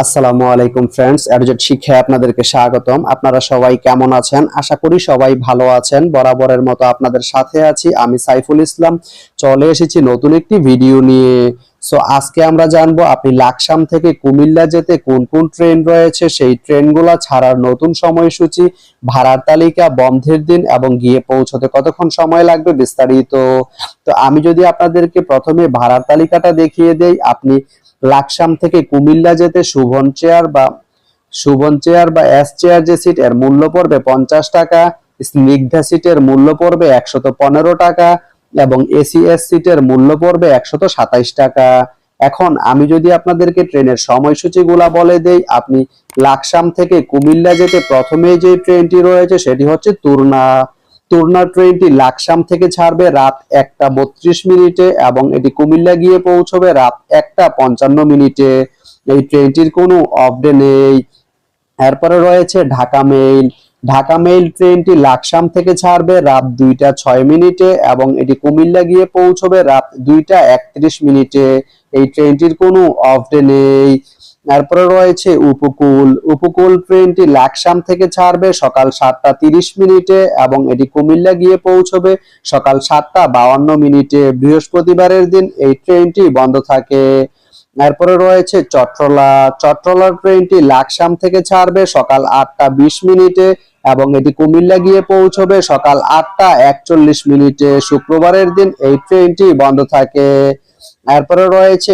আসসালামু আলাইকুম ফ্রেন্ডস, এডুজেট শিক্ষায় আপনাদেরকে স্বাগতম। আপনারা সবাই কেমন আছেন? আশা করি সবাই ভালো আছেন। বরাবরের মতো আপনাদের সাথে আছি আমি সাইফুল ইসলাম। চলে এসেছি নতুন একটি ভিডিও নিয়ে। আজকে আমরা জানবো আপনি লাকসাম থেকে কুমিল্লা যেতে কোন কোন ট্রেন রয়েছে, সেই ট্রেনগুলো ছাড়ার নতুন সময়সূচি, ভাড়ার তালিকা, বন্ধের দিন এবং গিয়ে পৌঁছতে কতক্ষণ সময় লাগবে বিস্তারিত। তো আমি যদি আপনাদেরকে প্রথমে ভাড়ার তালিকাটা দেখিয়ে দেই, আপনি লাকসাম থেকে কুমিল্লা যেতে শুভন চেয়ার বা এস চেয়ার যে সিট এর মূল্য পড়বে 50 টাকা, স্নিগ্ধা সিটের মূল্য পড়বে 115 টাকা এবং এসিএস সিটের মূল্য পড়বে 127 টাকা। এখন আমি যদি আপনাদেরকে ট্রেনের সময়সূচিগুলা বলে দেই, আপনি লাকসাম থেকে কুমিল্লা যেতে প্রথমেই যে ট্রেনটি রয়েছে সেটি হচ্ছে তুরনা ট্রেনটি লাকসাম থেকে ছাড়বে রাত 1:32 এবং এটি কুমিল্লা গিয়ে পৌঁছবে রাত 1:55। এই ট্রেনটির কোনো অফ ডে নেই। এরপরে রয়েছে ঢাকা মেইল ট্রেনটি লাকসাম থেকে ছাড়বে রাত 2:06 এবং এটি কুমিল্লা গিয়ে পৌঁছবে রাত 2:31। এই ট্রেনটির কোনো অফ ডে নেই। এরপরে রয়েছে উপকূল ট্রেনটি লাকসাম থেকে ছাড়বে সকাল 7:30 এবং এটি কুমিল্লা গিয়ে পৌঁছবে সকাল 7:52। বৃহস্পতিবারের দিন এই ট্রেনটি বন্ধ থাকে। এরপরে রয়েছে চট্টলা ট্রেনটি লাকসাম থেকে ছাড়বে সকাল 8:20 এবং এটি কুমিল্লা গিয়ে পৌঁছবে সকাল 8:41। শুক্রবারের দিন এই ট্রেনটি বন্ধ থাকে। এরপরে রয়েছে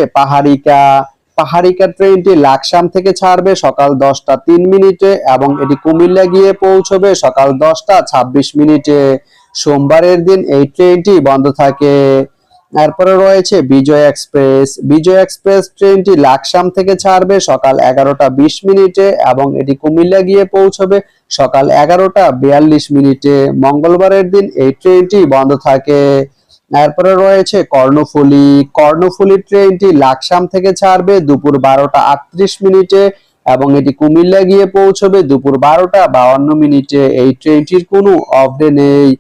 পাহাড়িকা ট্রেনটি লাকসাম থেকে ছাড়বে সকাল 10:03 এবং এটি কুমিল্লা গিয়ে পৌঁছবে সকাল 10:26। সোমবারের দিন এই ট্রেনটি বন্ধ থাকে। এরপরে রয়েছে বিজয় এক্সপ্রেস ট্রেনটি লাকসাম থেকে ছাড়বে সকাল 11:20 এবং এটি কুমিল্লা গিয়ে পৌঁছবে সকাল 11:42। মঙ্গলবারের দিন এই ট্রেনটি বন্ধ থাকে। এরপরে রয়েছে কর্ণফুলী ট্রেনটি লাকসাম থেকে ছাড়বে দুপুর 12:38 এবং এটি কুমিল্লা গিয়ে পৌঁছবে দুপুর 12:52। এই ট্রেনটির কোনো অফ ডে নেই।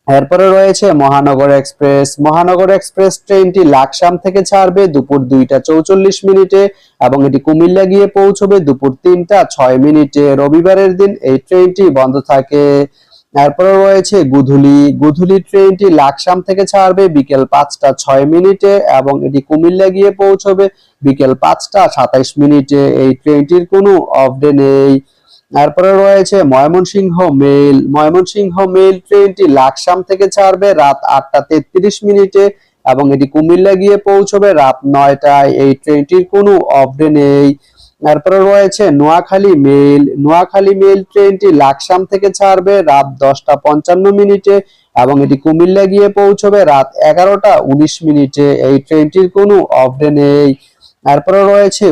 এরপরে রয়েছে মহানগর এক্সপ্রেস ট্রেনটি লাকসাম থেকে ছাড়বে দুপুর 2:44 এবং এটি কুমিল্লা গিয়ে পৌঁছবে দুপুর 3:06। রবিবারের দিন এই ট্রেনটি বন্ধ থাকে। এরপরে রয়েছে গুধুলি ট্রেনটি লাকসাম থেকে ছাড়বে বিকেল 5:06 এবং এটি কুমিল্লা গিয়ে পৌঁছবে বিকেল 5:27। এই ট্রেনটির কোনো অফ ডে নেই। এরপরে রয়েছে ময়মনসিংহ মেইল ট্রেনটি লাকসাম থেকে ছাড়বে রাত 8:33 এবং এটি কুমিল্লা গিয়ে পৌঁছবে রাত 9টায়। এই ট্রেনটির কোনো অফ ডে নেই। এরপরে রয়েছে নোয়াখালী মেইল ট্রেনটি লাকসাম থেকে ছাড়বে রাত 10:55 এবং এটি কুমিল্লা গিয়ে পৌঁছবে রাত 11:19। এই ট্রেনটির কোনো অফ ডে নেই। এরপরে রয়েছে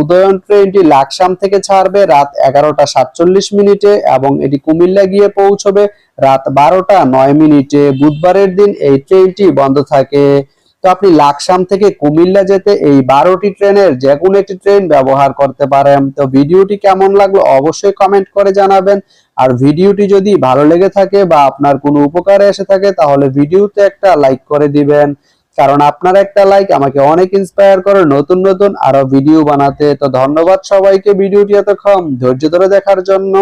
উদয়ন ট্রেনটি লাকসাম থেকে ছাড়বে রাত 11:47 এবং এটি কুমিল্লা গিয়ে পৌঁছবে রাত 12:09। বুধবারের দিন এই ট্রেনটি বন্ধ থাকে। তো আপনি লাকসাম থেকে কুমিল্লা যেতে এই 12টি ট্রেনের যে কোনো একটি ট্রেন ব্যবহার করতে পারেন। তো ভিডিওটি কেমন লাগলো অবশ্যই কমেন্ট করে জানাবেন। আর ভিডিওটি যদি ভালো লেগে থাকে বা আপনার কোনো উপকারে এসে থাকে তাহলে ভিডিওতে একটা লাইক করে দিবেন, কারণ আপনার একটা লাইক আমাকে অনেক ইন্সপায়ার করে নতুন নতুন আরো ভিডিও বানাতে। তো ধন্যবাদ সবাইকে ভিডিওটি এতক্ষণ ধৈর্য ধরে দেখার জন্য।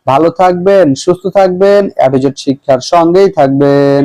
ভালো থাকবেন, সুস্থ থাকবেন, এডুজেট শিক্ষার সঙ্গেই থাকবেন।